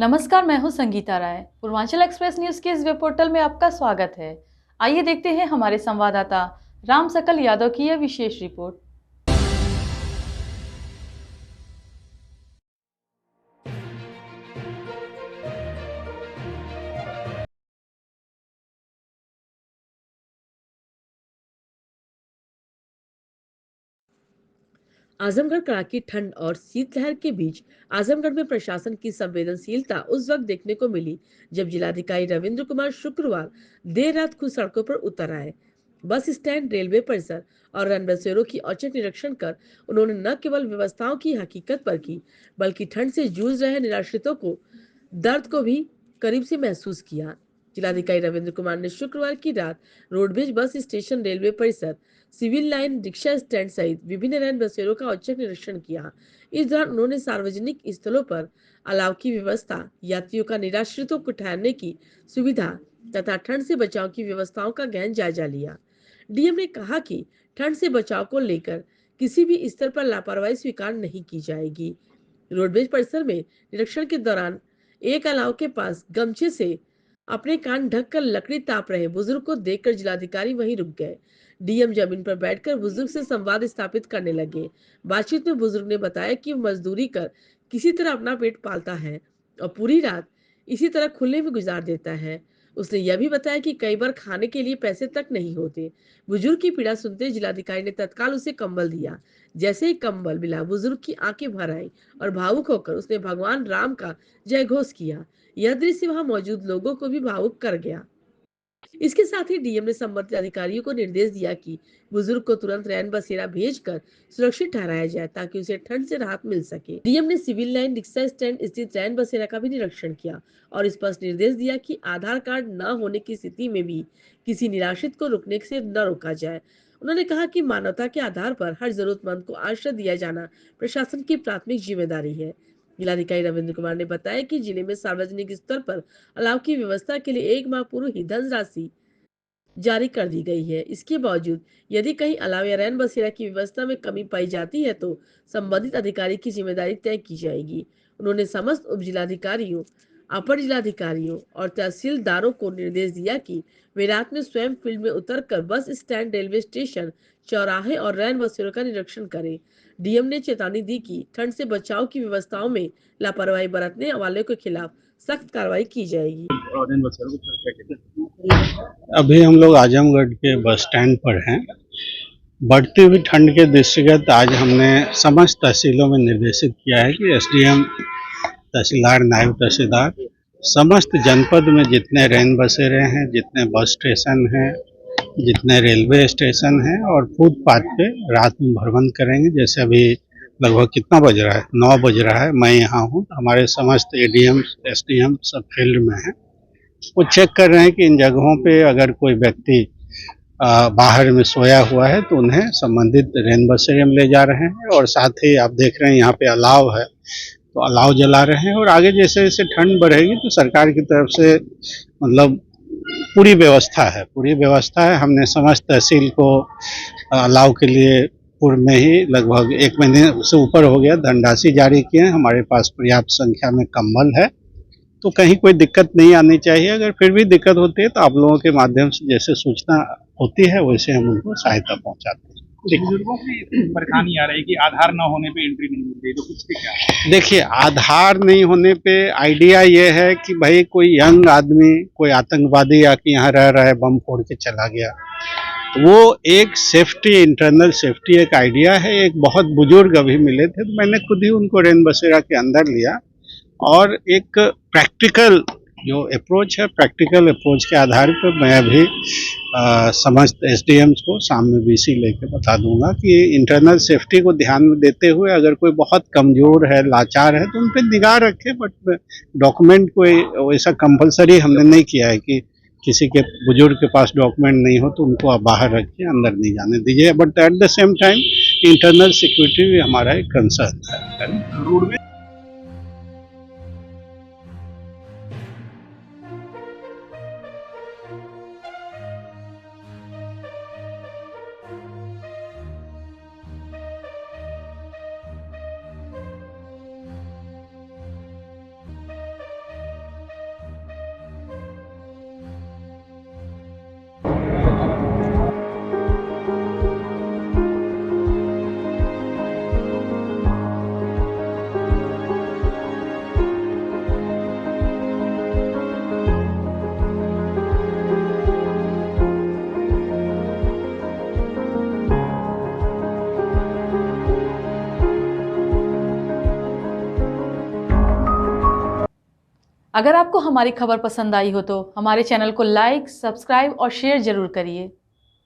नमस्कार, मैं हूं संगीता राय। पूर्वांचल एक्सप्रेस न्यूज के इस वेब पोर्टल में आपका स्वागत है। आइए देखते हैं हमारे संवाददाता राम सकल यादव की यह विशेष रिपोर्ट। आजमगढ़ कड़ाकी ठंड और शीतलहर के बीच आजमगढ़ में प्रशासन की संवेदनशीलता उस वक्त देखने को मिली जब जिलाधिकारी रविंद्र कुमार शुक्रवार देर रात खुद सड़कों पर उतर आए। बस स्टैंड, रेलवे परिसर और रन बसेरों की औचक निरीक्षण कर उन्होंने न केवल व्यवस्थाओं की हकीकत पर की, बल्कि ठंड से जूझ रहे निराश्रितों को दर्द को भी करीब से महसूस किया। जिलाधिकारी रविंद्र कुमार ने शुक्रवार की रात रोडवेज बस स्टेशन, रेलवे परिसर, सिविल लाइन, रिक्शा स्टैंड सहित विभिन्न रैन बसेरों का औचक निरीक्षण किया। इस दौरान उन्होंने सार्वजनिक स्थलों पर अलाव की व्यवस्था, यात्रियों का निराश्रितों को ठहरने की सुविधा तथा ठंड से बचाव की व्यवस्थाओं का गहन जायजा लिया। डीएम ने कहा कि ठंड से बचाव को लेकर किसी भी स्तर पर लापरवाही स्वीकार नहीं की जाएगी। रोडवेज परिसर में निरीक्षण के दौरान एक अलाव के पास गमछे से अपने कान ढककर लकड़ी ताप रहे बुजुर्ग को देखकर जिलाधिकारी वहीं रुक गए। डीएम जमीन पर बैठकर बुजुर्ग से संवाद स्थापित करने लगे। बातचीत में बुजुर्ग ने बताया कि वो मजदूरी कर किसी तरह अपना पेट पालता है और पूरी रात इसी तरह खुले में गुजार देता है। उसने यह भी बताया कि कई बार खाने के लिए पैसे तक नहीं होते। बुजुर्ग की पीड़ा सुनते जिलाधिकारी ने तत्काल उसे कंबल दिया। जैसे ही कंबल मिला, बुजुर्ग की आंखें भर आई और भावुक होकर उसने भगवान राम का जय घोष किया। यह दृश्य वहां मौजूद लोगों को भी भावुक कर गया। इसके साथ ही डीएम ने संबंधित अधिकारियों को निर्देश दिया कि बुजुर्ग को तुरंत रैन बसेरा भेजकर सुरक्षित ठहराया जाए ताकि उसे ठंड से राहत मिल सके। डीएम ने सिविल लाइन, रिक्शा स्टैंड स्थित रैन बसेरा का भी निरीक्षण किया और स्पष्ट निर्देश दिया कि आधार कार्ड न होने की स्थिति में भी किसी निराश्रित को रुकने से न रोका जाए। उन्होंने कहा कि मानवता के आधार पर हर जरूरतमंद को आश्रय दिया जाना प्रशासन की प्राथमिक जिम्मेदारी है। जिलाधिकारी रविंद्र कुमार ने बताया कि जिले में सार्वजनिक स्तर पर अलाव की व्यवस्था के लिए 1 माह पूर्व ही धनराशि जारी कर दी गई है। इसके बावजूद यदि कहीं अलाव या रैन बसेरा की व्यवस्था में कमी पाई जाती है तो संबंधित अधिकारी की जिम्मेदारी तय की जाएगी। उन्होंने समस्त उप जिलाधिकारियों, अपर जिलाधिकारियों और तहसीलदारों को निर्देश दिया कि वे रात में स्वयं फील्ड में उतरकर बस स्टैंड, रेलवे स्टेशन, चौराहे और रैन बसेरों का निरीक्षण करें। डीएम ने चेतावनी दी कि ठंड से बचाव की व्यवस्थाओं में लापरवाही बरतने वालों के खिलाफ सख्त कार्रवाई की जाएगी। अभी हम लोग आजमगढ़ के बस स्टैंड पर हैं। बढ़ती हुई ठंड के दृष्टिगत आज हमने समस्त तहसीलों में निर्देशित किया है कि एसडीएम, तहसीलदार, नायब तहसीलदार समस्त जनपद में जितने रैन बसेरे हैं, जितने बस स्टेशन हैं, जितने रेलवे स्टेशन हैं और फुटपाथ पे रात में भरबंद करेंगे। जैसे अभी लगभग कितना बज रहा है, 9 बज रहा है, मैं यहाँ हूँ, हमारे समस्त एडीएम, एसडीएम सब फील्ड में हैं। वो चेक कर रहे हैं कि इन जगहों पे अगर कोई व्यक्ति बाहर में सोया हुआ है तो उन्हें संबंधित रैन बसेरे में ले जा रहे हैं और साथ ही आप देख रहे हैं यहाँ पे अलाव है तो अलाव जला रहे हैं। और आगे जैसे जैसे ठंड बढ़ेगी तो सरकार की तरफ से मतलब पूरी व्यवस्था है। हमने समस्त तहसील को अलाव के लिए पूर्व में ही लगभग 1 महीने से ऊपर हो गया धनराशि जारी किए हैं। हमारे पास पर्याप्त संख्या में कंबल है तो कहीं कोई दिक्कत नहीं आनी चाहिए। अगर फिर भी दिक्कत होती है तो आप लोगों के माध्यम से जैसे सूचना होती है वैसे हम उनको सहायता पहुंचाते हैं। बुजुर्गों की परेशानी आ रही है कि आधार न होने पे एंट्री नहीं मिल रही, तो कुछ क्या है? देखिए, आधार नहीं होने पे आइडिया ये है कि भाई कोई यंग आदमी, कोई आतंकवादी आके यहाँ रह रहा है, बम फोड़ के चला गया, वो एक सेफ्टी, इंटरनल सेफ्टी एक आइडिया है। एक बहुत बुजुर्ग अभी मिले थे तो मैंने खुद ही उनको रैन बसेरा के अंदर लिया और एक प्रैक्टिकल जो अप्रोच है, प्रैक्टिकल अप्रोच के आधार पर मैं अभी समस्त एसडीएम्स को सामने वीसी लेके बता दूंगा कि इंटरनल सेफ्टी को ध्यान में देते हुए अगर कोई बहुत कमजोर है, लाचार है तो उन पर निगाह रखे। बट डॉक्यूमेंट कोई वैसा कंपलसरी हमने नहीं किया है कि किसी के बुजुर्ग के पास डॉक्यूमेंट नहीं हो तो उनको आप बाहर रखिए, अंदर नहीं जाने दीजिए। But at the same time internal security भी हमारा एक कंसर्न है। अगर आपको हमारी खबर पसंद आई हो तो हमारे चैनल को लाइक, सब्सक्राइब और शेयर जरूर करिए।